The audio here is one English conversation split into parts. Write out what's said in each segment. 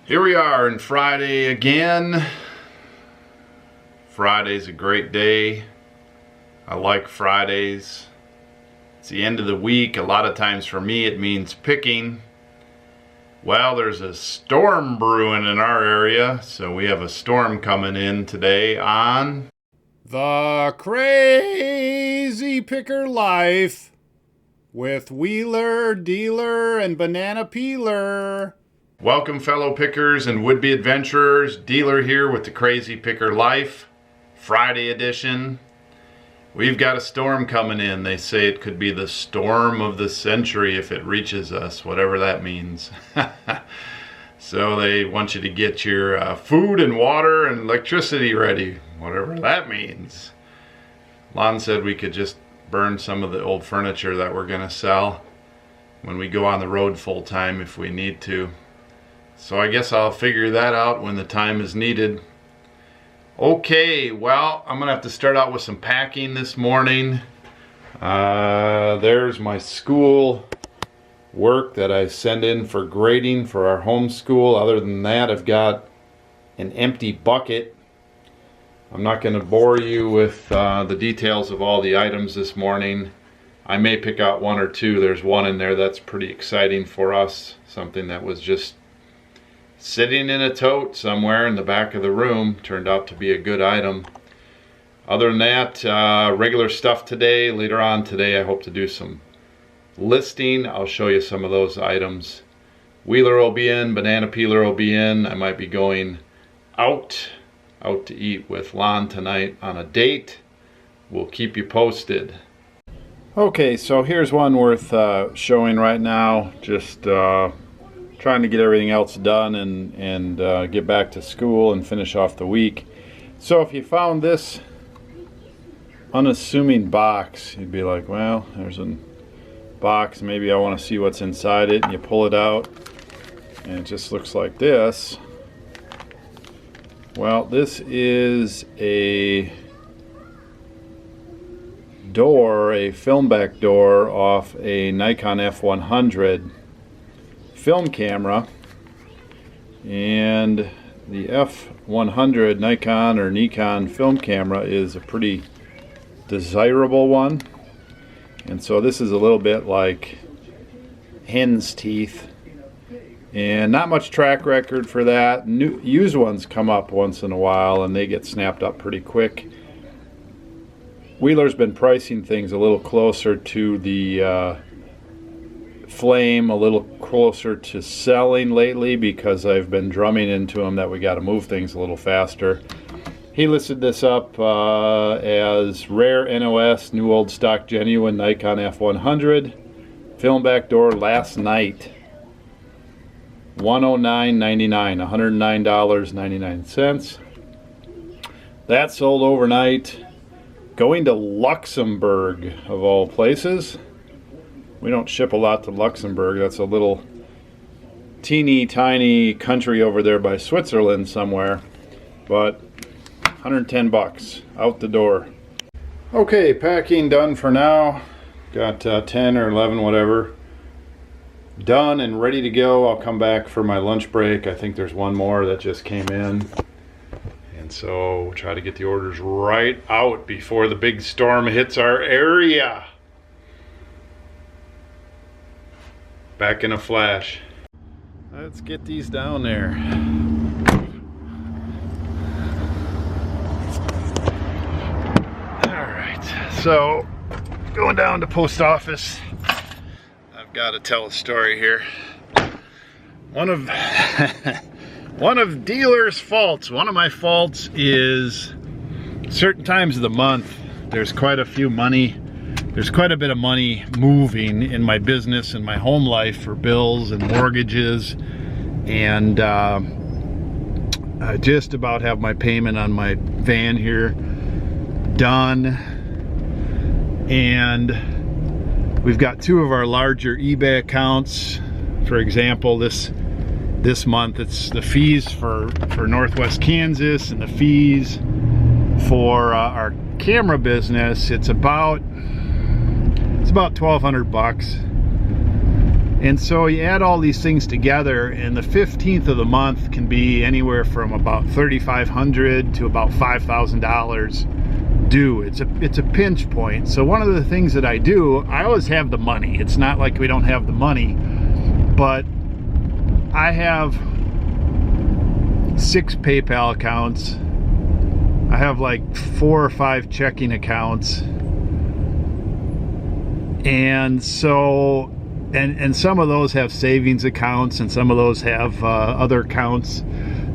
Here we are on Friday again. Friday's a great day. I like Fridays. It's the end of the week. A lot of times for me it means picking. Well, there's a storm brewing in our area, so we have a storm coming in today on The Crazy Picker Life with Wheeler, Dealer, and Banana Peeler. Welcome, fellow pickers and would-be adventurers. Dealer here with The Crazy Picker Life, Friday edition. We've got a storm coming in. They say it could be the storm of the century if it reaches us, whatever that means. So they want you to get your food and water and electricity ready, whatever that means. Lon said we could just burn some of the old furniture that we're going to sell when we go on the road full time if we need to. So I guess I'll figure that out when the time is needed. Okay, well, I'm gonna have to start out with some packing this morning. There's my school work that I send in for grading for our homeschool. Other than that, I've got an empty bucket. I'm not gonna bore you with the details of all the items this morning. I may pick out one or two. There's one in there that's pretty exciting for us. Something that was just sitting in a tote somewhere in the back of the room. Turned out to be a good item. Other than that, regular stuff today. Later on today I hope to do some listing. I'll show you some of those items. Wheeler will be in, Banana Peeler will be in. I might be going out to eat with Lon tonight on a date. We'll keep you posted. Okay, so here's one worth showing right now. Just trying to get everything else done and get back to school and finish off the week. So if you found this unassuming box, you'd be like, well, there's a box, maybe I want to see what's inside it, and you pull it out and it just looks like this. Well, this is a door, a film back door off a Nikon F100 film camera, and the F100 Nikon or Nikon film camera is a pretty desirable one, and so this is a little bit like hen's teeth, and not much track record for that. Used ones come up once in a while and they get snapped up pretty quick. Wheeler's been pricing things a little closer to the flame, a little closer to selling lately, because I've been drumming into him that we got to move things a little faster. He listed this up as rare NOS, new old stock genuine Nikon F100 film back door last night. $109.99, $109.99. That sold overnight, going to Luxembourg of all places. We don't ship a lot to Luxembourg. That's a little teeny tiny country over there by Switzerland somewhere. But 110 bucks out the door. Okay, packing done for now. Got 10 or 11, whatever, done and ready to go. I'll come back for my lunch break. I think there's one more that just came in. And so we'll try to get the orders right out before the big storm hits our area. Back in a flash. Let's get these down there. Alright, so going down to post office. I've got to tell a story here. One of Dealer's faults, one of my faults is certain times of the month there's quite a bit of money moving in my business and my home life for bills and mortgages, and I just about have my payment on my van here done, and we've got two of our larger eBay accounts. For example, this month it's the fees for Northwest Kansas and the fees for our camera business. It's about $1,200 bucks, And so you add all these things together, and the 15th of the month can be anywhere from about $3,500 to about $5,000 due. It's a pinch point. So one of the things that I do, I always have the money. It's not like we don't have the money, but I have 6 PayPal accounts. I have like 4 or 5 checking accounts. And so and some of those have savings accounts, and some of those have other accounts.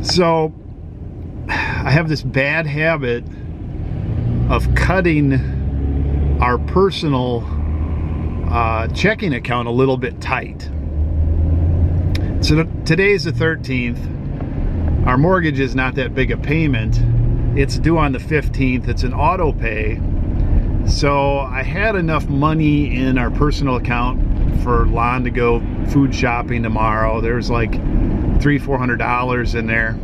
So I have this bad habit of cutting our personal checking account a little bit tight. So today's the 13th. Our mortgage is not that big a payment. It's due on the 15th. It's an auto pay. So I had enough money in our personal account for Lon to go food shopping tomorrow. There's like $300-400 in there.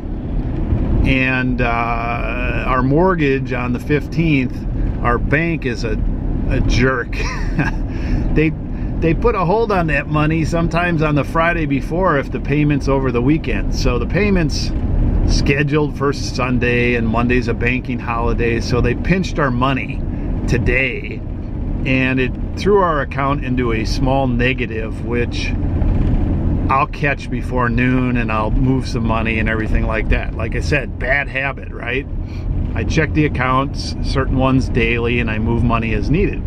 And our mortgage on the 15th, our bank is a jerk. They put a hold on that money sometimes on the Friday before if the payment's over the weekend. So the payment's scheduled for Sunday, and Monday's a banking holiday. So they pinched our money today, and it threw our account into a small negative, which I'll catch before noon, and I'll move some money and everything like that. Like I said, bad habit, right? I check the accounts, certain ones daily, and I move money as needed.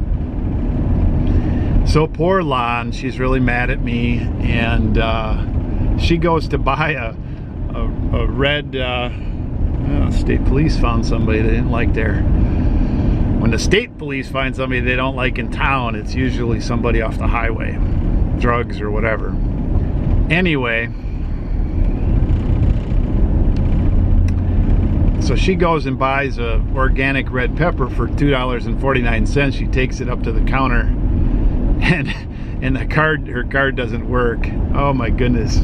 So poor Lon, she's really mad at me, and she goes to buy a red state police found somebody they didn't like there. When the state police find somebody they don't like in town, it's usually somebody off the highway, drugs or whatever. Anyway, so she goes and buys a organic red pepper for $2.49. She takes it up to the counter, and her card doesn't work. Oh my goodness,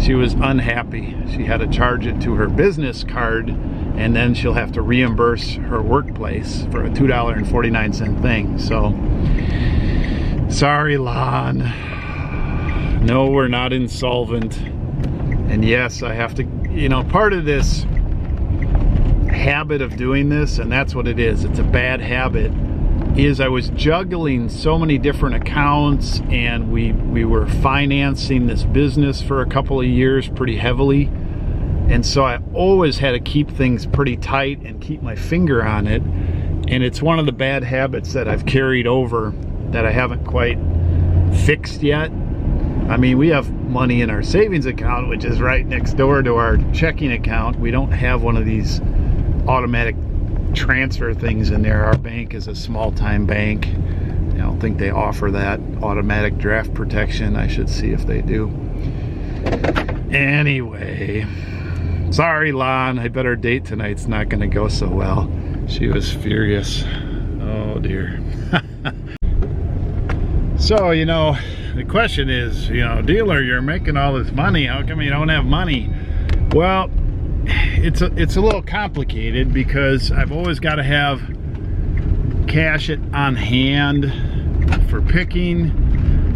she was unhappy. She had to charge it to her business card, and then she'll have to reimburse her workplace for a $2.49 thing. So sorry, Lon. No, we're not insolvent. And yes, I have to, you know, part of this habit of doing this, and that's what it is, it's a bad habit, is I was juggling so many different accounts, and we were financing this business for a couple of years pretty heavily. And so I always had to keep things pretty tight and keep my finger on it. And it's one of the bad habits that I've carried over that I haven't quite fixed yet. I mean, we have money in our savings account, which is right next door to our checking account. We don't have one of these automatic transfer things in there. Our bank is a small-time bank. I don't think they offer that automatic draft protection. I should see if they do. Anyway, sorry, Lon. I bet our date tonight's not going to go so well. She was furious. Oh, dear. So, you know, the question is, you know, dealer, you're making all this money. How come you don't have money? Well, it's a little complicated because I've always got to have cash on hand for picking.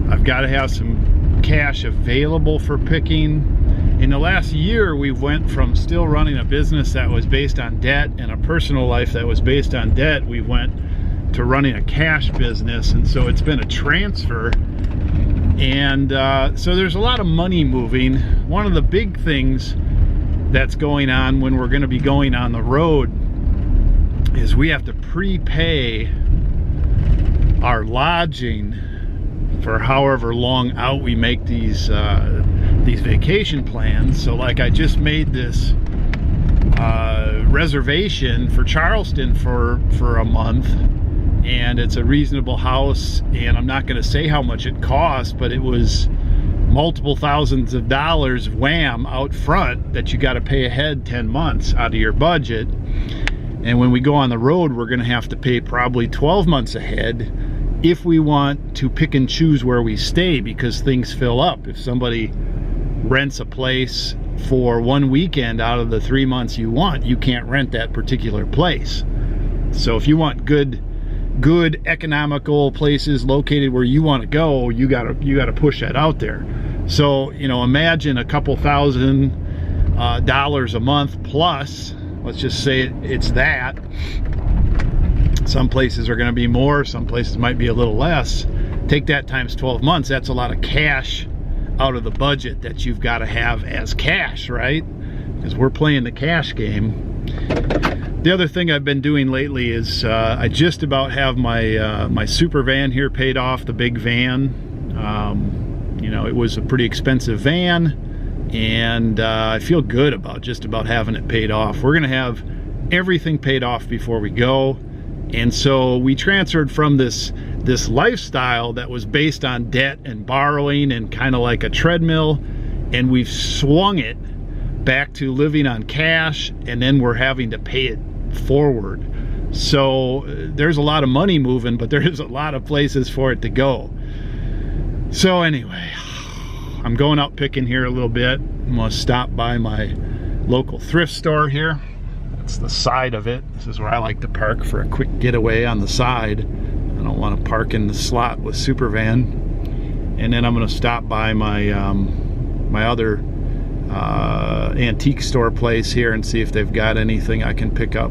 I've got to have some cash available for picking. In the last year, we went from still running a business that was based on debt and a personal life that was based on debt. We went to running a cash business, and so it's been a transfer. And so there's a lot of money moving. One of the big things that's going on when we're going to be going on the road is we have to prepay our lodging for however long out we make these vacation plans. So like I just made this reservation for Charleston for a month, and it's a reasonable house, and I'm not going to say how much it cost, but it was multiple thousands of dollars wham out front that you got to pay ahead 10 months out of your budget. And when we go on the road, we're going to have to pay probably 12 months ahead if we want to pick and choose where we stay, because things fill up. If somebody rents a place for 1 weekend out of the 3 months you want, you can't rent that particular place. So if you want good good economical places located where you want to go, you gotta push that out there. So, you know, imagine a couple $1,000 a month plus. Let's just say it's that. Some places are going to be more, some places might be a little less. Take that times 12 months, that's a lot of cash out of the budget that you've got to have as cash, right? Because we're playing the cash game. The other thing I've been doing lately is I just about have my my super van here paid off, the big van. You know, it was a pretty expensive van, and I feel good about just about having it paid off. We're gonna have everything paid off before we go. And so we transferred from this lifestyle that was based on debt and borrowing and kind of like a treadmill, and we've swung it back to living on cash, and then we're having to pay it forward. So there's a lot of money moving, but there's a lot of places for it to go. So anyway, I'm going out picking here a little bit. I'm gonna stop by my local thrift store here. That's the side of it. This is where I like to park for a quick getaway on the side. I don't want to park in the slot with Supervan. And then I'm going to stop by my my other antique store place here and see if they've got anything I can pick up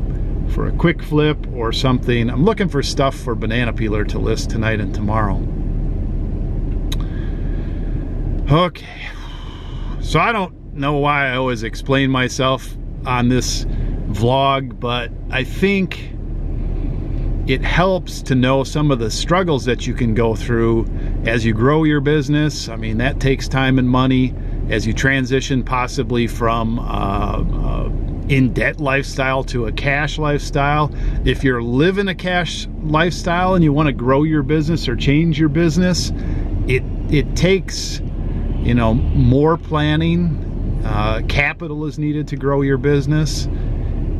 for a quick flip or something. I'm looking for stuff for Banana Peeler to list tonight and tomorrow. Okay. So I don't know why I always explain myself on this vlog, but I think it helps to know some of the struggles that you can go through as you grow your business. I mean, that takes time and money as you transition possibly from in-debt lifestyle to a cash lifestyle. If you're living a cash lifestyle and you want to grow your business or change your business, it takes, you know, more planning. Capital is needed to grow your business.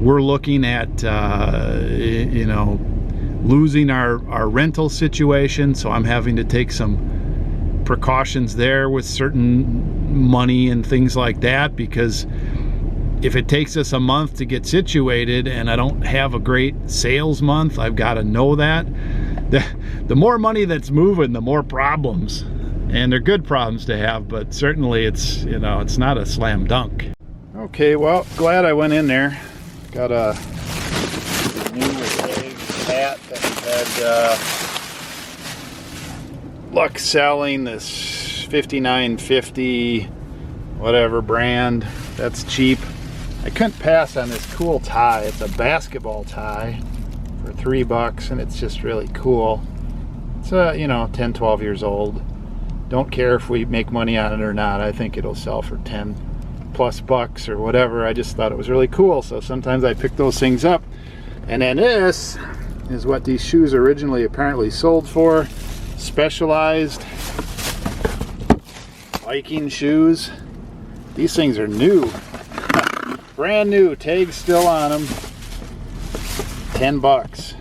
We're looking at, you know, losing our rental situation, so I'm having to take some precautions there with certain money and things like that, because if it takes us a month to get situated and I don't have a great sales month, I've got to know that. The more money that's moving, the more problems. And they're good problems to have, but certainly it's, you know, it's not a slam dunk. Okay, well, glad I went in there. Got a new hat that had luck selling, this $59.50 whatever brand. That's cheap. I couldn't pass on this cool tie. It's a basketball tie for $3, and it's just really cool. It's you know, 10, 12 years old. Don't care if we make money on it or not. I think it'll sell for 10+ bucks or whatever. I just thought it was really cool, so sometimes I pick those things up. And then this is what these shoes originally apparently sold for. Specialized biking shoes. These things are new. Brand new, tags still on them. $10.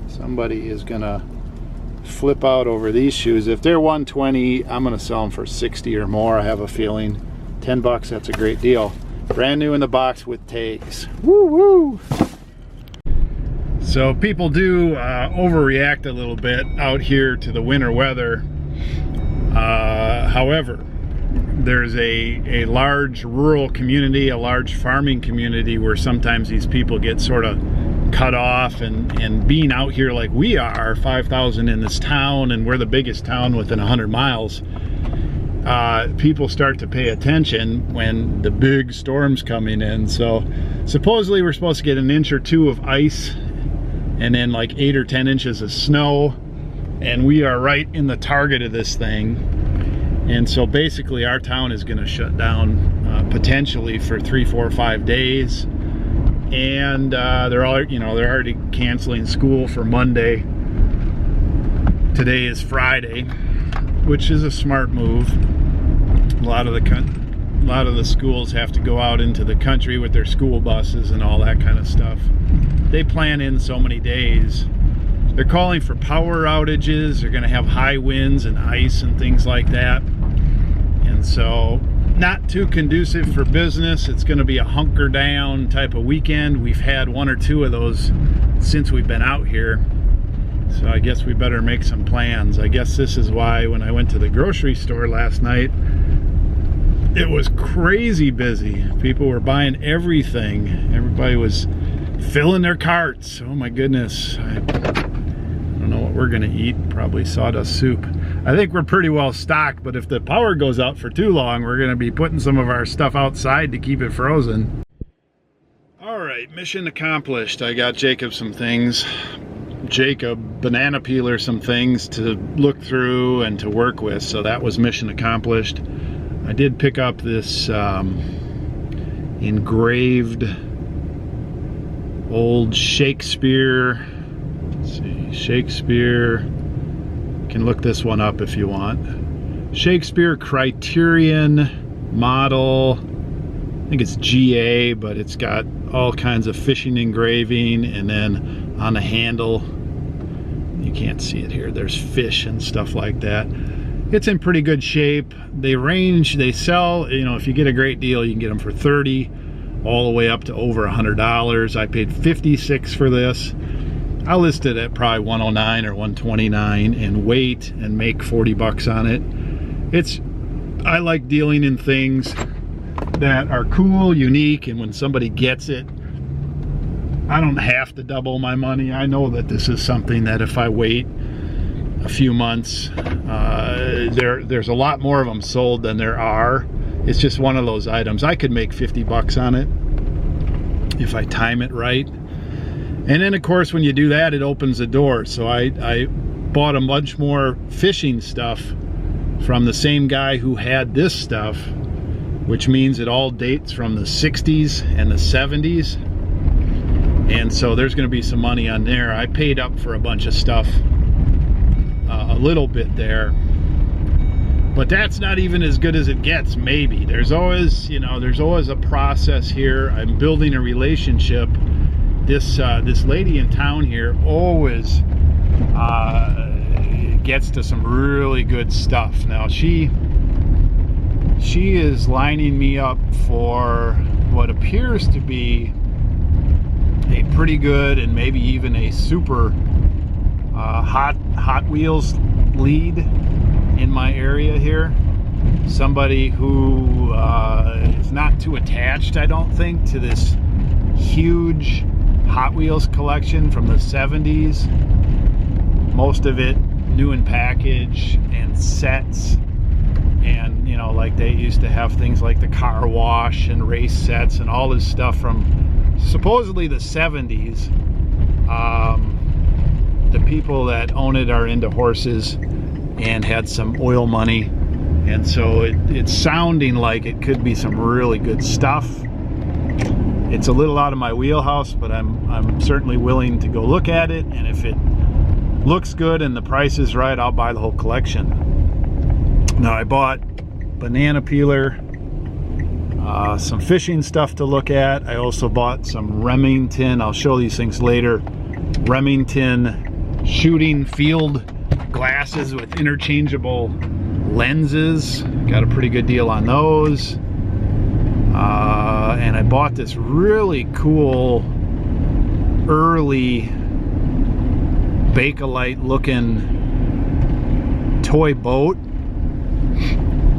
Somebody is gonna flip out over these shoes. If they're $120, I'm gonna sell them for $60 or more. I have a feeling. $10, that's a great deal. Brand new in the box with tags. Woo woo! So people do overreact a little bit out here to the winter weather. However, there's a large rural community, a large farming community, where sometimes these people get sort of cut off, and being out here like we are, 5,000 in this town, and we're the biggest town within 100 miles, people start to pay attention when the big storm's coming in. So supposedly we're supposed to get an inch or two of ice and then like 8 or 10 inches of snow, and we are right in the target of this thing. And so basically our town is going to shut down potentially for 3, 4, 5 days. And they're already canceling school for Monday. Today is Friday, which is a smart move. A lot of the schools have to go out into the country with their school buses and all that kind of stuff. They plan in so many days. They're calling for power outages. They're going to have high winds and ice and things like that. And so, not too conducive for business. It's going to be a hunker down type of weekend. We've had 1 or 2 of those since we've been out here. So I guess we better make some plans. I guess this is why when I went to the grocery store last night, it was crazy busy. People were buying everything. Everybody was filling their carts. Oh my goodness. I don't know what we're gonna eat. Probably sawdust soup. I think we're pretty well stocked, but if the power goes out for too long, we're gonna be putting some of our stuff outside to keep it frozen. All right, mission accomplished. I got Jacob some things. Jacob banana peeler some things to look through and to work with, so that was mission accomplished. I did pick up this engraved old Shakespeare. Let's see, Shakespeare. You can look this one up if you want. Shakespeare Criterion model. I think it's GA, but it's got all kinds of fishing engraving, and then on the handle, you can't see it here, there's fish and stuff like that. It's in pretty good shape. They sell, you know, if you get a great deal, you can get them for $30 all the way up to over $100. I paid $56 for this. I'll list it at probably $109 or $129 and wait and make 40 bucks on it. I like dealing in things that are cool, unique, and when somebody gets it, I don't have to double my money. I know that this is something that if I wait a few months, there's a lot more of them sold than there are. It's just one of those items. I could make 50 bucks on it if I time it right. And then of course when you do that, it opens the door. So I bought a bunch more fishing stuff from the same guy who had this stuff, which means it all dates from the 60s and the 70s. And so there's going to be some money on there. I paid up for a bunch of stuff, a little bit there, but that's not even as good as it gets. Maybe there's always, you know, there's always a process here. I'm building a relationship. This lady in town here always gets to some really good stuff. Now she is lining me up for what appears to be a pretty good and maybe even a super Hot Wheels lead in my area here. Somebody who is not too attached, I don't think, to this huge Hot Wheels collection from the 70s. Most of it new in package and sets. And, you know, like they used to have things like the car wash and race sets and all this stuff from supposedly the 70s. The people that own it are into horses and had some oil money, and so it's sounding like it could be some really good stuff. It's a little out of my wheelhouse, but I'm certainly willing to go look at it, and if it looks good and the price is right, I'll buy the whole collection. Now I bought banana peeler, some fishing stuff to look at. I also bought some Remington, I'll show these things later, Remington shooting field glasses with interchangeable lenses. Got a pretty good deal on those. And I bought this really cool early Bakelite looking toy boat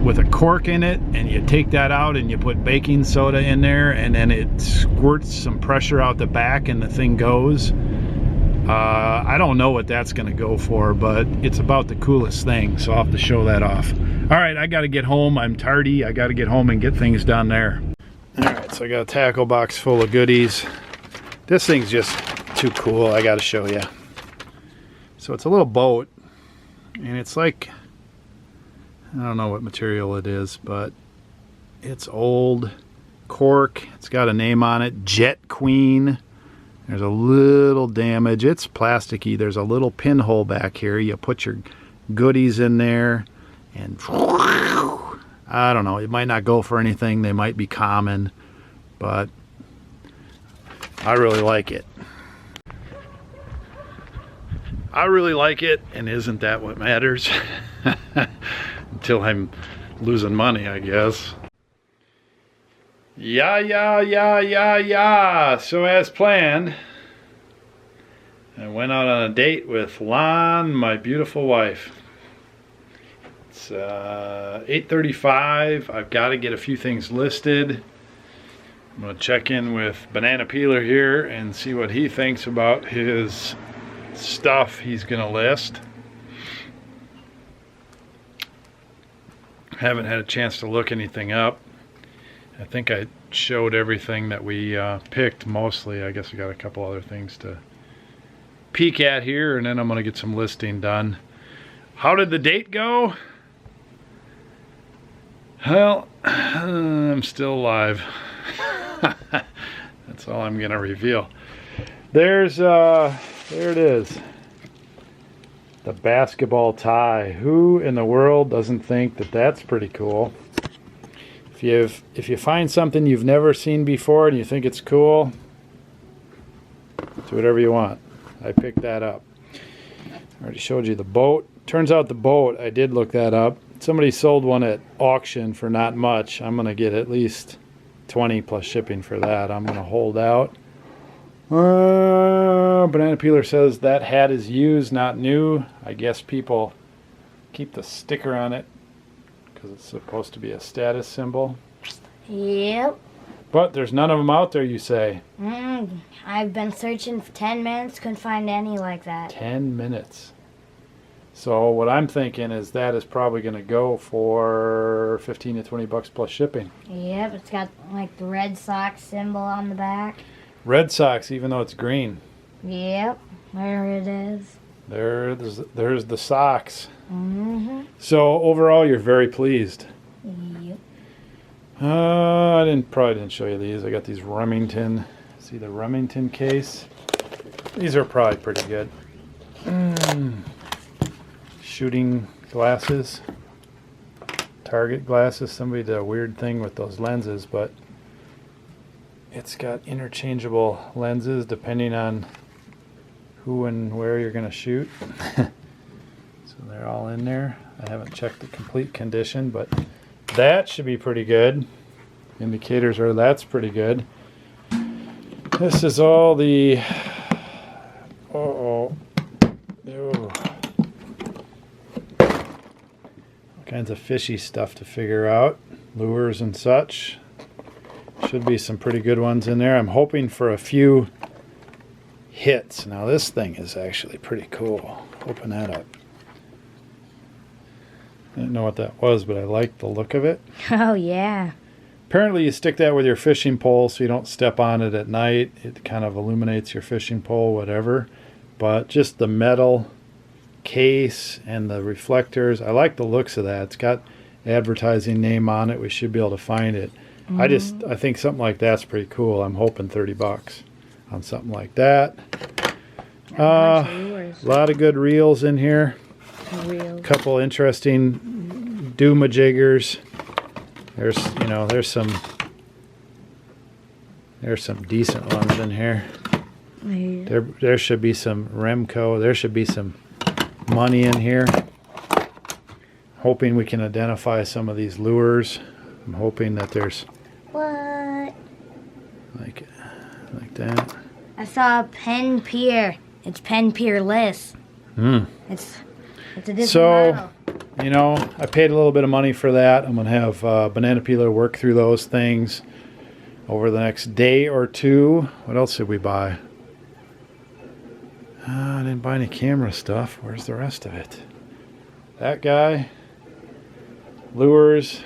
with a cork in it, and you take that out and you put baking soda in there, and then it squirts some pressure out the back and the thing goes. I don't know what that's going to go for, but it's about the coolest thing, so I'll have to show that off. All right, I got to get home. I'm tardy. I got to get home and get things done there. All right, so I got a tackle box full of goodies. This thing's just too cool. I got to show you. So it's a little boat, and it's like, I don't know what material it is, but it's old cork. It's got a name on it, Jet Queen. There's a little damage. It's plasticky. There's a little pinhole back here. You put your goodies in there, and I don't know. It might not go for anything. They might be common, but I really like it. I really like it, and isn't that what matters? Until I'm losing money, I guess. Yeah. So as planned, I went out on a date with Lon, my beautiful wife. It's 8:35. I've got to get a few things listed. I'm going to check in with Banana Peeler here and see what he thinks about his stuff he's going to list. Haven't had a chance to look anything up. I think I showed everything that we picked mostly. I guess we got a couple other things to peek at here, and then I'm going to get some listing done. How did the date go? Well, I'm still alive. That's all I'm going to reveal. There it is. The basketball tie. Who in the world doesn't think that that's pretty cool? If you find something you've never seen before and you think it's cool, do whatever you want. I picked that up. I already showed you the boat. Turns out the boat, I did look that up. Somebody sold one at auction for not much. I'm going to get at least 20 plus shipping for that. I'm going to hold out. Banana Peeler says that hat is used, not new. I guess people keep the sticker on it because it's supposed to be a status symbol. Yep. But there's none of them out there, you say. I've been searching for 10 minutes, couldn't find any like that. 10 minutes. So what I'm thinking is that is probably going to go for 15 to 20 bucks plus shipping. Yep, it's got like the Red Sox symbol on the back. Red Sox, even though it's green. Yep, there it is. There's the Sox. Mm-hmm. So overall, you're very pleased. Yep. I probably didn't show you these. I got these Remington. See the Remington case? These are probably pretty good. Shooting glasses. Target glasses. Somebody did a weird thing with those lenses, but it's got interchangeable lenses depending on who and where you're going to shoot. So they're all in there. I haven't checked the complete condition, but that should be pretty good. Indicators are that's pretty good. This is all the all kinds of fishy stuff to figure out. Lures and such. Should be some pretty good ones in there. I'm hoping for a few hits. Now this thing is actually pretty cool. Open that up. I didn't know what that was, but I like the look of it. Oh, yeah. Apparently you stick that with your fishing pole so you don't step on it at night. It kind of illuminates your fishing pole, whatever. But just the metal case and the reflectors, I like the looks of that. It's got advertising name on it. We should be able to find it. I think something like that's pretty cool. I'm hoping 30 bucks on something like that. A lot of good reels in here. A couple interesting Doomajiggers. There's some decent ones in here. Yeah. There should be some Remco. There should be some money in here. Hoping we can identify some of these lures. I'm hoping that there's What? like that. I saw a Pen Pier. It's Pen Peerless. It's a different model. I paid a little bit of money for that. I'm going to have Banana Peeler work through those things over the next day or two. What else did we buy? I didn't buy any camera stuff. Where's the rest of it? That guy. Lures.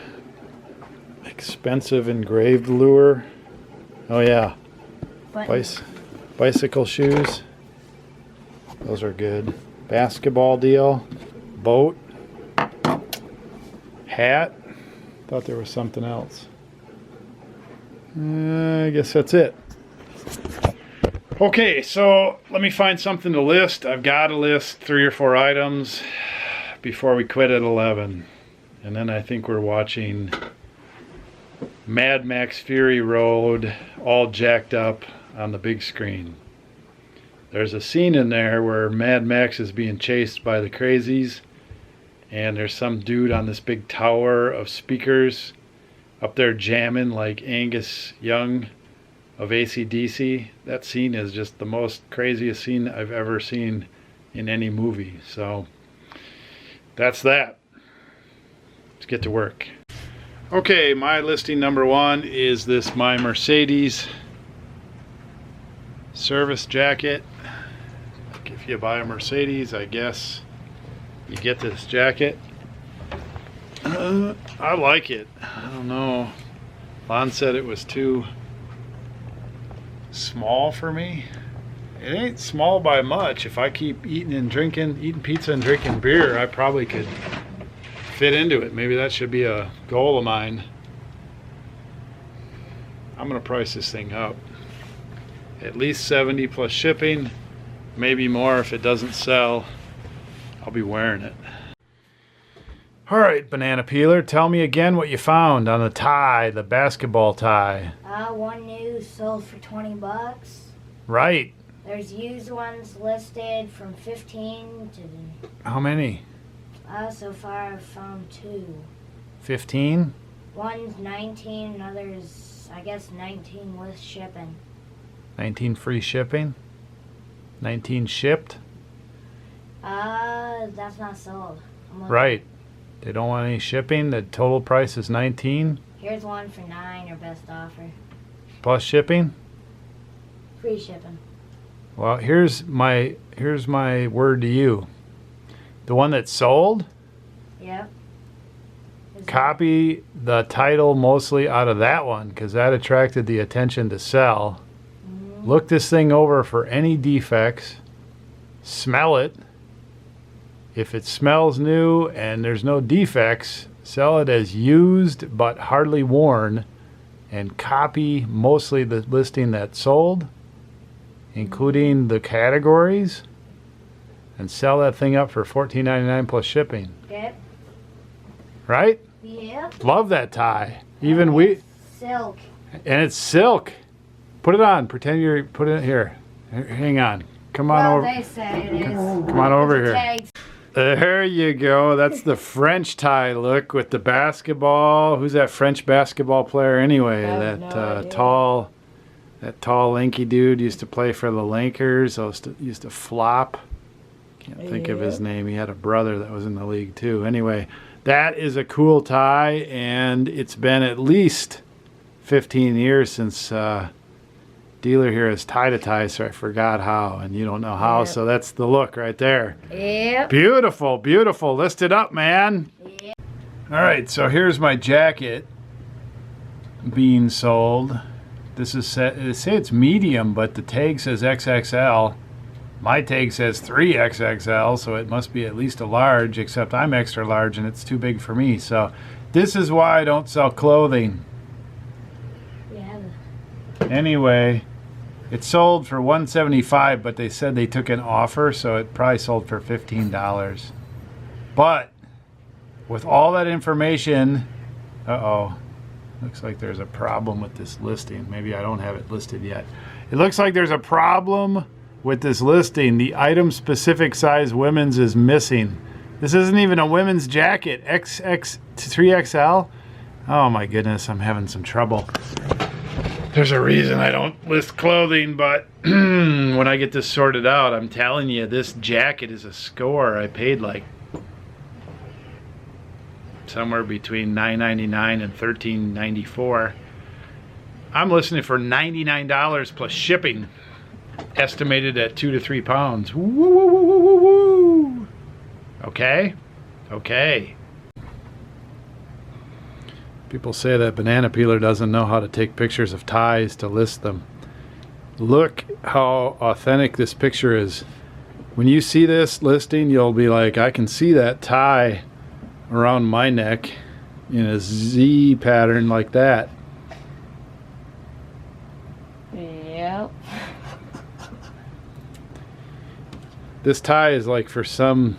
Expensive engraved lure. Oh yeah. Bicycle shoes. Those are good. Basketball deal. Boat. Hat. Thought there was something else. I guess that's it. Okay, so let me find something to list. I've got to list 3 or 4 items before we quit at 11. And then I think we're watching Mad Max Fury Road all jacked up on the big screen. There's a scene in there where Mad Max is being chased by the crazies, and there's some dude on this big tower of speakers up there jamming like Angus Young of AC/DC. That scene is just the most craziest scene I've ever seen in any movie. So that's that. Let's get to work. Okay, my listing number one is this my Mercedes service jacket. Like if you buy a Mercedes, I guess you get this jacket. I like it. I don't know. Lon said it was too small for me. It ain't small by much. If I keep eating pizza and drinking beer, I probably could fit into it. Maybe that should be a goal of mine. I'm gonna price this thing up. At least $70 plus shipping, maybe more if it doesn't sell. I'll be wearing it. All right, banana peeler, tell me again what you found on the tie, the basketball tie. One new sold for $20. Right. There's used ones listed from 15 to... How many? So far I've found 2. 15? One's 19, another's, I guess, 19 with shipping. 19 free shipping? 19 shipped? That's not sold. Right. They don't want any shipping? The total price is 19? Here's one for 9 or best offer. Plus shipping? Free shipping. Well, here's my word to you. The one that's sold? Yep. Copy the title mostly out of that one because that attracted the attention to sell. Mm-hmm. Look this thing over for any defects. Smell it. If it smells new and there's no defects, sell it as used but hardly worn, and copy mostly the listing that's sold, including the categories, and sell that thing up for $14.99 plus shipping. Yep. Right? Yep. Love that tie. Even we. Silk. And it's silk. Put it on. Pretend you're. Put it here. Hang on. Come on over. They say it is. Come on over here. Tags. There you go. That's the French tie look with the basketball. Who's that French basketball player anyway? That tall, lanky dude used to play for the Lakers. Used to flop. Can't think of his name. He had a brother that was in the league too. Anyway, that is a cool tie, and it's been at least 15 years since dealer here has tied a tie, so I forgot how, and you don't know how, Yep. so that's the look right there. Yep. Beautiful, beautiful. List it up, man. Yep. All right, so here's my jacket being sold. This is they say it's medium, but the tag says XXL. My tag says 3XXL, so it must be at least a large, except I'm extra large and it's too big for me. So this is why I don't sell clothing. Yeah. Anyway, it sold for $175, but they said they took an offer, so it probably sold for $15. But with all that information, looks like there's a problem with this listing. Maybe I don't have it listed yet. It looks like there's a problem with this listing. The item specific size women's is missing. This isn't even a women's jacket. XX to 3XL? Oh my goodness, I'm having some trouble. There's a reason I don't list clothing, but when I get this sorted out, I'm telling you, this jacket is a score. I paid like somewhere between $9.99 and $13.94. I'm listing for $99 plus shipping, estimated at 2 to 3 pounds. Woo, woo, woo, woo, woo, woo. Okay? Okay. People say that banana peeler doesn't know how to take pictures of ties to list them. Look how authentic this picture is. When you see this listing, you'll be like, I can see that tie around my neck in a Z pattern like that. Yep. This tie is like for some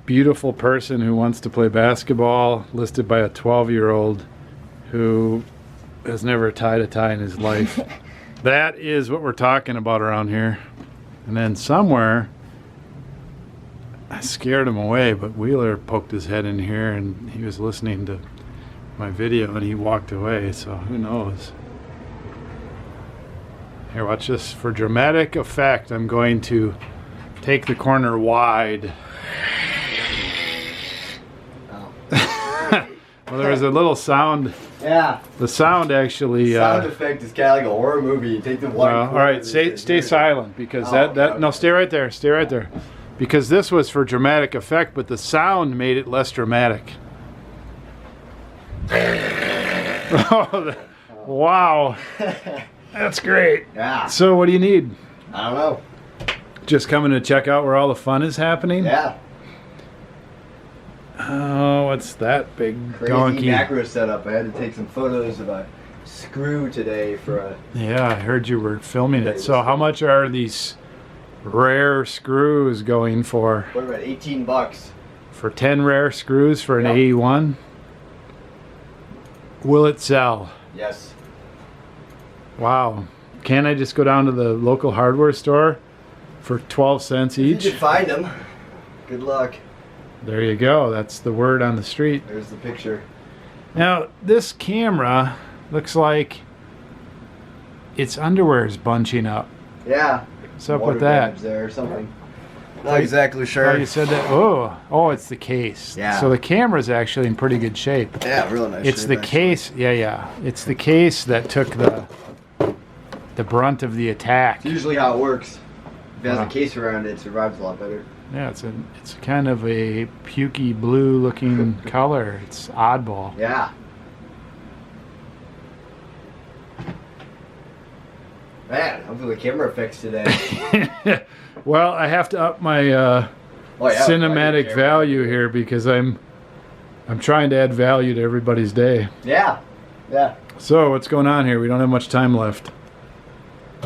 beautiful person who wants to play basketball, listed by a 12-year-old who has never tied a tie in his life. That is what we're talking about around here. And then somewhere, I scared him away, but Wheeler poked his head in here and he was listening to my video and he walked away, so who knows. Here, watch this. For dramatic effect, I'm going to take the corner wide. Oh. Well, there's a little sound. Yeah. The sound actually. Sound effect is kind of like a horror movie. You take the white. All right, stay silent because no, stay right there. Stay right there. Because this was for dramatic effect, but the sound made it less dramatic. Oh, wow. That's great. Yeah. So what do you need? I don't know. Just coming to check out where all the fun is happening? Yeah. Oh, what's that big Crazy donkey? macro setup. I had to take some photos of a screw today for a... Yeah, I heard you were filming it. So how much are these rare screws going for? What about 18 bucks? For 10 rare screws for an 81? Will it sell? Yes. Wow. Can't I just go down to the local hardware store for 12 cents each? You can find them. Good luck. There you go. That's the word on the street. There's the picture. Now, this camera looks like its underwear is bunching up. Yeah. What's up Water with that? damage there or something. Not exactly sure. Oh, you said that. Oh, it's the case. Yeah. So the camera's actually in pretty good shape. Yeah, real nice. It's the case. Yeah. It's the case that took the brunt of the attack. It's usually how it works. If it has a case around it, it survives a lot better. Yeah, it's kind of a pukey blue looking color. It's oddball. Yeah. Man, I'm doing the camera effects today. Well, I have to up my cinematic value here because I'm trying to add value to everybody's day. Yeah. Yeah. So what's going on here? We don't have much time left.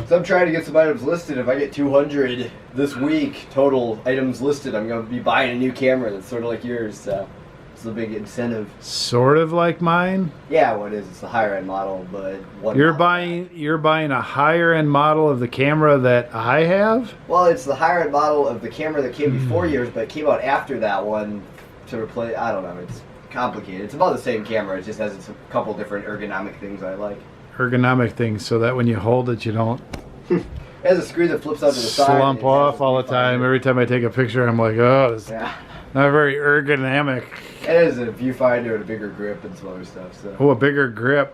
So I'm trying to get some items listed. If I get 200 this week total items listed, I'm going to be buying a new camera that's sort of like yours. So it's a big incentive. Sort of like mine. Yeah, what is it's a higher end model, but You're buying a higher end model of the camera that I have? Well, it's the higher end model of the camera that came before yours, but it came out after that one to replace. I don't know. It's complicated. It's about the same camera. It just has a couple different ergonomic things I like. Ergonomic things so that when you hold it, you don't It has a screen that flips out to the side. slump off all the time. Every time I take a picture, I'm like, oh, this is not very ergonomic. It has a viewfinder and a bigger grip and some other stuff. So. Oh, a bigger grip.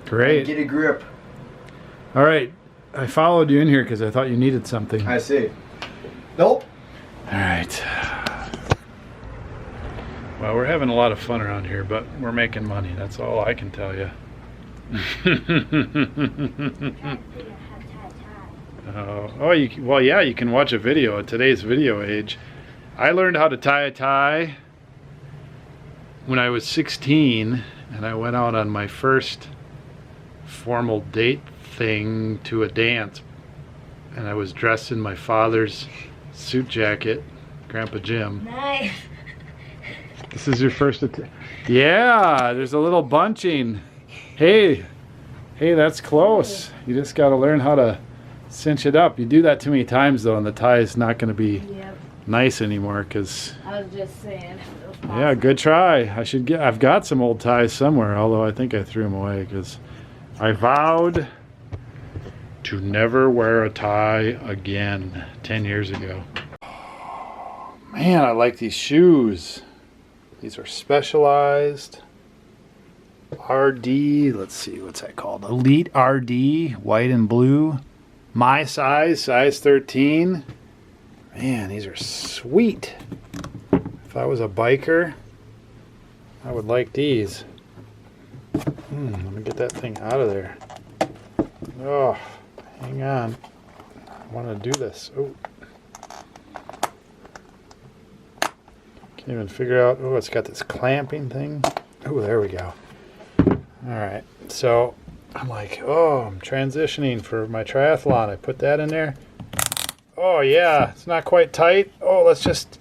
Great. Get a grip. All right. I followed you in here because I thought you needed something. I see. Nope. All right. Well, we're having a lot of fun around here, but we're making money. That's all I can tell you. You can watch a video at today's video age. I learned how to tie a tie when I was 16, and I went out on my first formal date thing to a dance, and I was dressed in my father's suit jacket, Grandpa Jim. Nice. This is your first yeah, there's a little bunching. Hey, that's close. You just got to learn how to cinch it up. You do that too many times though, and the tie is not going to be nice anymore. Cause I was just saying. If it was possible. Yeah, good try. I've got some old ties somewhere, although I think I threw them away because I vowed to never wear a tie again 10 years ago. Oh, man, I like these shoes. These are Specialized RD. Let's see, what's that called? Elite RD, white and blue. My size 13. Man, these are sweet. If I was a biker, I would like these. Let me get that thing out of there. Oh, hang on. I want to do this. Oh. Can't even figure out. Oh, it's got this clamping thing. Oh, there we go. Alright, so I'm like, I'm transitioning for my triathlon. I put that in there. Oh yeah, it's not quite tight. Oh, let's just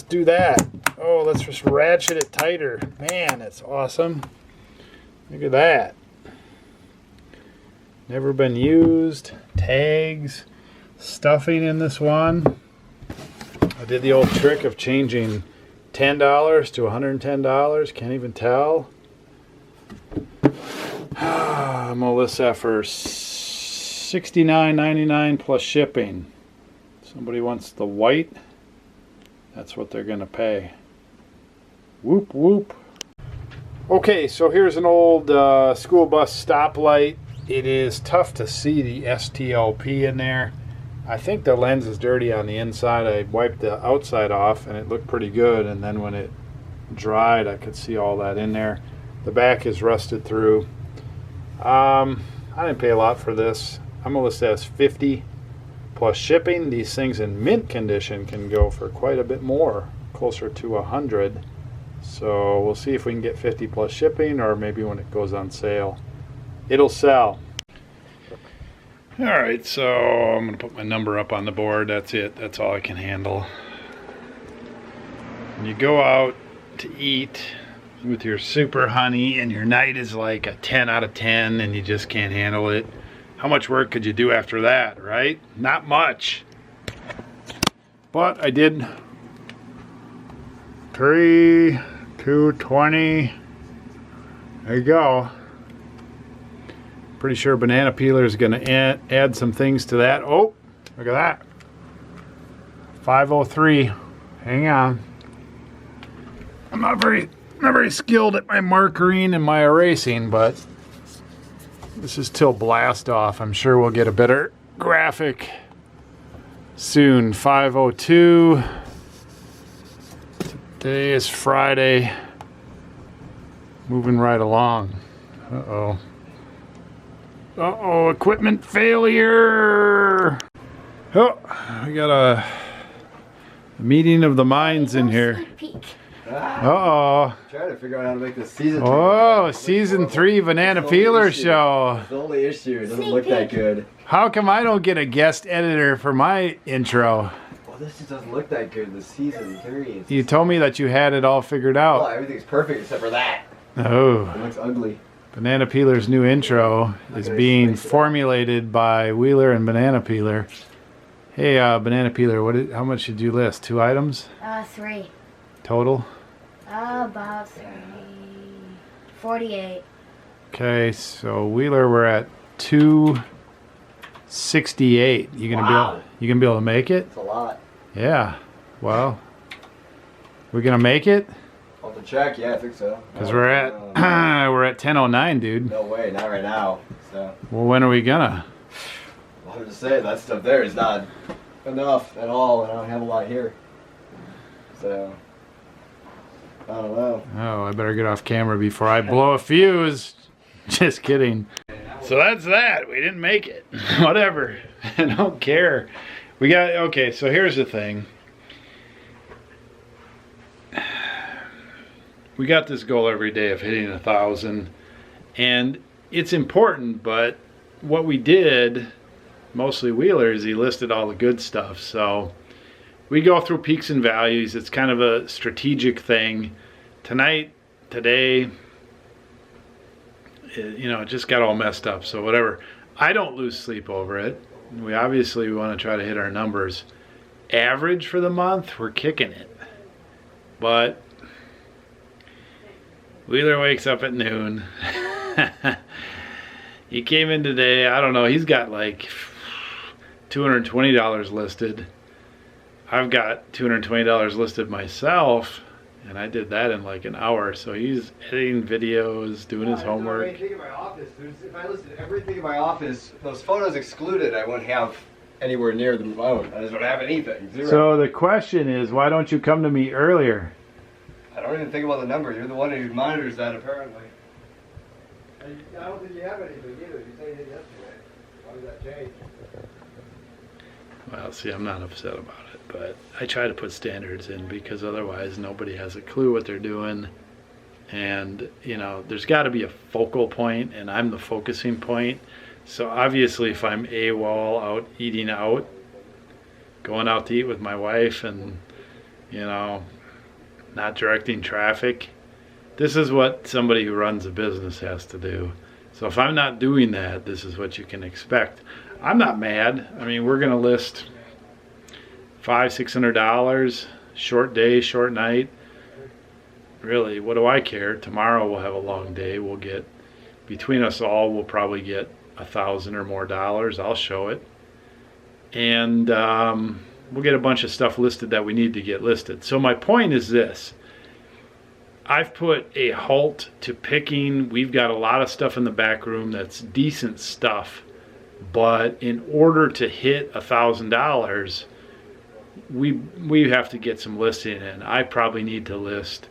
do that. Oh, let's just ratchet it tighter. Man, that's awesome. Look at that. Never been used. Tags, stuffing in this one. I did the old trick of changing $10 to $110. Can't even tell. Melissa for $69.99 plus shipping. Somebody wants the white. That's what they're gonna pay. Whoop whoop. Okay, so here's an old school bus stoplight. It is tough to see the STLP in there. I think the lens is dirty on the inside. I wiped the outside off and it looked pretty good, and then when it dried I could see all that in there. The back is rusted through. I didn't pay a lot for this. I'm gonna list it as 50 plus shipping. These things in mint condition can go for quite a bit more, closer to 100. So we'll see if we can get 50 plus shipping, or maybe when it goes on sale it'll sell. All right, so I'm gonna put my number up on the board. That's it. That's all I can handle. When you go out to eat with your super honey and your night is like a 10 out of 10 and you just can't handle it, how much work could you do after that, right? Not much. But I did 3, 220. There you go. Pretty sure banana peeler is going to add some things to that. Oh, look at that. 503. Hang on. I'm not very skilled at my markering and my erasing, but this is till blast off. I'm sure we'll get a better graphic soon. 502. Today is Friday. Moving right along. Uh-oh. Uh-oh, equipment failure. Oh, we got a meeting of the minds in here. Uh-oh. Trying to figure out how to make this season. Oh, season 3 banana peeler show. It's the only issue. It doesn't look that good. How come I don't get a guest editor for my intro? Well, this just doesn't look that good. The season 3. You told me that you had it all figured Well, out. everything's perfect except for that. Oh. It looks ugly. Banana Peeler's new intro is being formulated by Wheeler and Banana Peeler. Hey, Banana Peeler, how much did you list? 2 items? 3. Total? About 48. Okay, so Wheeler, we're at 268. You gonna be able to make it? It's a lot. Yeah. Well, we're gonna make it? I'll have to check. Yeah, I think so. Because we're at 10:09, dude. No way, not right now. So. Well, when are we gonna? Well, I'm just saying that stuff there is not enough at all, and I don't have a lot here. So. I don't know. Oh, I better get off camera before I blow a fuse. Just kidding. So that's that. We didn't make it. Whatever. I don't care. Okay, so here's the thing. We got this goal every day of hitting 1,000. And it's important, but what we did, mostly Wheeler, is he listed all the good stuff. So we go through peaks and valleys. It's kind of a strategic thing. Today, it just got all messed up. So whatever. I don't lose sleep over it. We obviously want to try to hit our numbers. Average for the month, we're kicking it. But Wheeler wakes up at noon. He came in today. I don't know. He's got like $220 listed. I've got $220 listed myself, and I did that in like an hour. So he's editing videos, doing his homework. Everything in my office. If I listed everything in my office, those photos excluded, I wouldn't have anywhere near the phone. I just don't have anything. Zero. So the question is, why don't you come to me earlier? I don't even think about the numbers. You're the one who monitors that, apparently. I don't think you have anything either. You said you did yesterday. Why did that change? Well, see, I'm not upset about it, but I try to put standards in because otherwise nobody has a clue what they're doing. And, there's got to be a focal point, and I'm the focusing point. So obviously if I'm AWOL out eating out, going out to eat with my wife and, not directing traffic, this is what somebody who runs a business has to do. So if I'm not doing that, this is what you can expect. I'm not mad. I mean, we're going to list $500-600, short day, short night. Really, what do I care? Tomorrow we'll have a long day. We'll get, between us all, we'll probably get $1,000 or more, I'll show it. And we'll get a bunch of stuff listed that we need to get listed. So my point is this. I've put a halt to picking. We've got a lot of stuff in the back room that's decent stuff. But in order to hit $1,000, we have to get some listing in. I probably need to list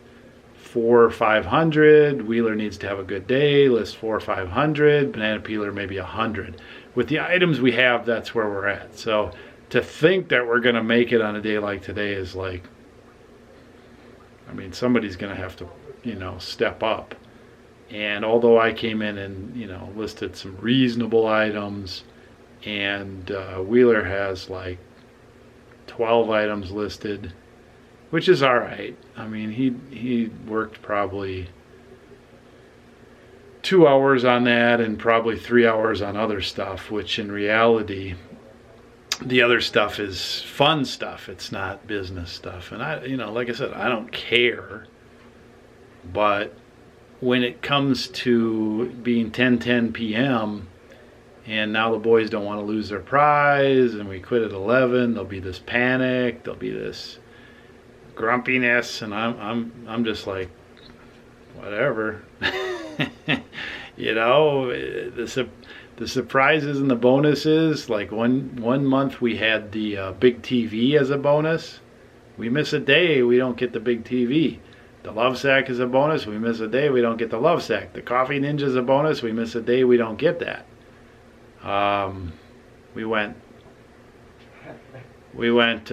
400 or 500. Wheeler needs to have a good day, list 400 or 500. Banana peeler maybe 100. With the items we have, that's where we're at. So to think that we're going to make it on a day like today is like, I mean, somebody's going to have to, you know, step up. And although I came in and, you know, listed some reasonable items, and Wheeler has like 12 items listed, which is all right. I mean, he worked probably 2 hours on that and probably 3 hours on other stuff, which in reality, the other stuff is fun stuff. It's not business stuff. And I, you know, like I said, I don't care. But when it comes to being 10:10 p.m. and now the boys don't want to lose their prize and we quit at 11, there'll be this panic, there'll be this grumpiness, and I'm just like, whatever. You know, the surprises and the bonuses, like one month we had the big TV as a bonus. We miss a day, we don't get the big TV. The love sack is a bonus, we miss a day, we don't get the love sack. The coffee ninja is a bonus, we miss a day, we don't get that. We went, what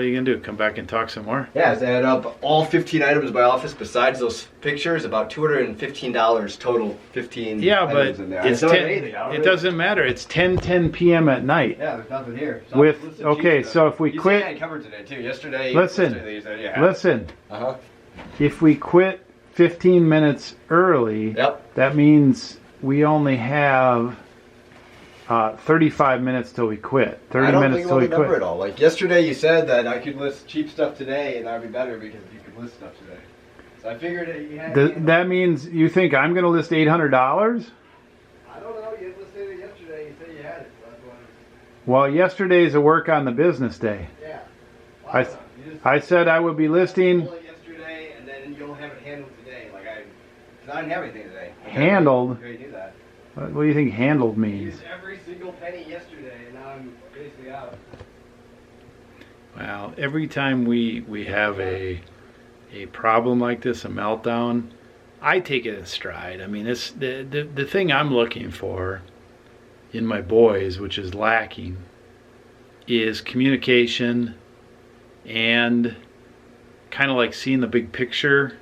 are you going to do? Come back and talk some more? Yeah, it's add up all 15 items in my office besides those pictures, about $215 total, 15 yeah, items but in there. it's it doesn't matter. It's 10:10 p.m. at night. Yeah, there's nothing here. Okay, so if we quit... I covered today, too. Yesterday... Listen, listen. Uh-huh. If we quit 15 minutes early, yep, that means we only have 35 minutes till we quit. 30 minutes till we quit. I don't think we'll remember it all. Like yesterday you said that I could list cheap stuff today and that would be better because you could list stuff today. So I figured that you had... That means you think I'm going to list $800? I don't know. You listed it yesterday. You said you had it. So that's why. Well, yesterday's a work on the business day. Yeah. Well, I said I would be listing... yesterday and then you'll have it handled today. Like because I didn't have anything today. Handled? Okay, do that. What do you think handled means? Used every single penny yesterday, and now I'm basically out. Well, every time we have a problem like this, a meltdown, I take it in stride. I mean, it's the thing I'm looking for in my boys, which is lacking, is communication and kind of like seeing the big picture.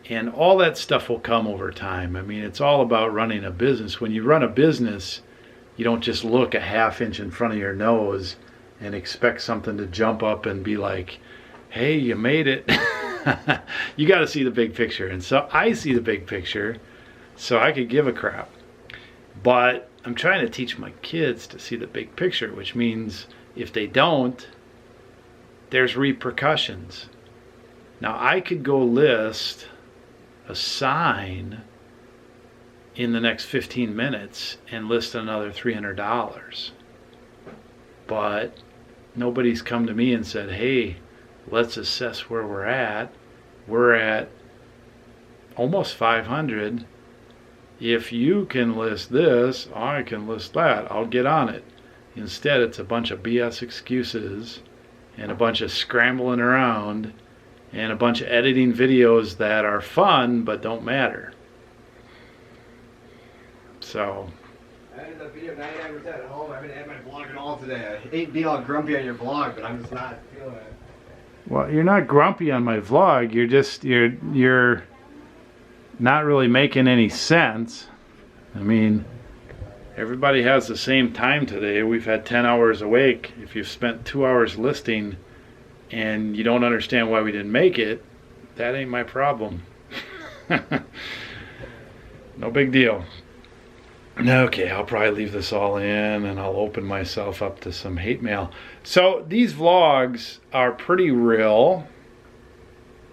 And all that stuff will come over time. I mean, it's all about running a business. When you run a business, you don't just look a half inch in front of your nose and expect something to jump up and be like, hey, you made it. You got to see the big picture. And so I see the big picture, so I could give a crap. But I'm trying to teach my kids to see the big picture, which means if they don't, there's repercussions. Now, I could go list a sign in the next 15 minutes and list another $300, but nobody's come to me and said, hey, let's assess where we're at. We're at almost 500. If you can list this, I can list that. I'll get on it. Instead, it's a bunch of BS excuses and a bunch of scrambling around and a bunch of editing videos that are fun but don't matter. So I ended up video 99% at home. I haven't had my blog at all today. I hate being all grumpy on your blog, but I'm just not feeling it. Well, you're not grumpy on my vlog. You're just you're not really making any sense. I mean, everybody has the same time today. We've had 10 hours awake. If you've spent 2 hours listing and you don't understand why we didn't make it, that ain't my problem. No big deal. Okay, I'll probably leave this all in and I'll open myself up to some hate mail. So these vlogs are pretty real,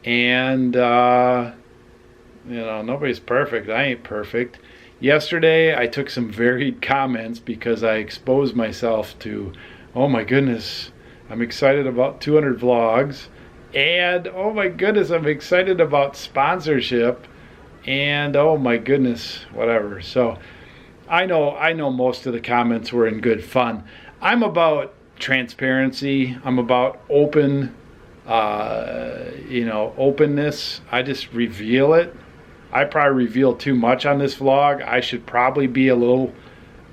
and you know, nobody's perfect. I ain't perfect. Yesterday, I took some varied comments because I exposed myself to, oh my goodness, I'm excited about 200 vlogs, and oh my goodness, I'm excited about sponsorship, and oh my goodness, whatever. So I know most of the comments were in good fun. I'm about transparency. I'm about open, openness. I just reveal it. I probably reveal too much on this vlog. I should probably be a little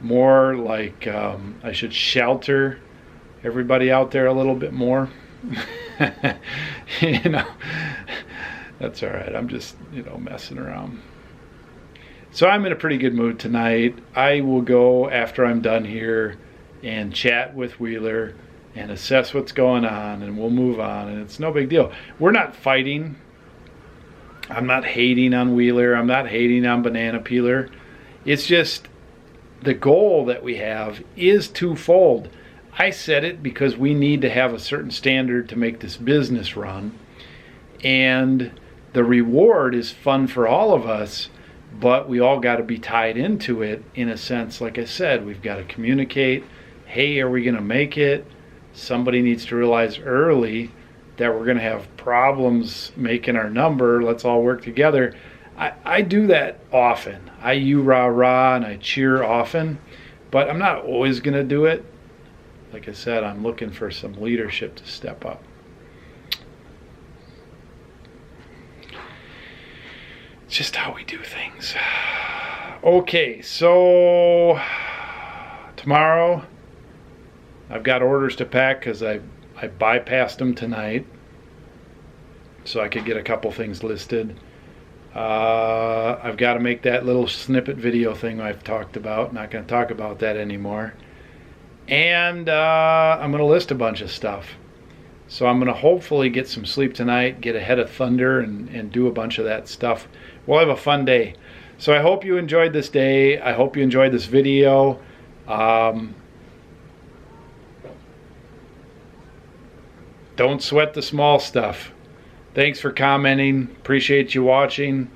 more like, I should shelter everybody out there a little bit more. That's all right. I'm just, messing around. So I'm in a pretty good mood tonight. I will go after I'm done here and chat with Wheeler and assess what's going on, and we'll move on, and it's no big deal. We're not fighting. I'm not hating on Wheeler. I'm not hating on Banana Peeler. It's just the goal that we have is twofold. I said it because we need to have a certain standard to make this business run. And the reward is fun for all of us, but we all got to be tied into it in a sense. Like I said, we've got to communicate. Hey, are we going to make it? Somebody needs to realize early that we're going to have problems making our number. Let's all work together. I do that often. I you-rah-rah and I cheer often, but I'm not always going to do it. Like I said, I'm looking for some leadership to step up. It's just how we do things. Okay, so tomorrow I've got orders to pack because I bypassed them tonight so I could get a couple things listed. I've got to make that little snippet video thing I've talked about. Not going to talk about that anymore. And I'm going to list a bunch of stuff. So I'm going to hopefully get some sleep tonight, get ahead of thunder, and do a bunch of that stuff. We'll have a fun day. So I hope you enjoyed this day. I hope you enjoyed this video. Don't sweat the small stuff. Thanks for commenting. Appreciate you watching.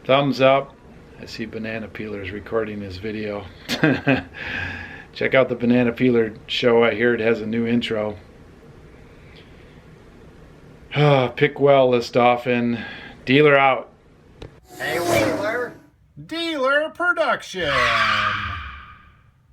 Thumbs up. I see Banana Peeler's recording this video. Check out the Banana Peeler show. I hear it has a new intro. Pick well, list often. Dealer out. Hey, Wheeler. Dealer production.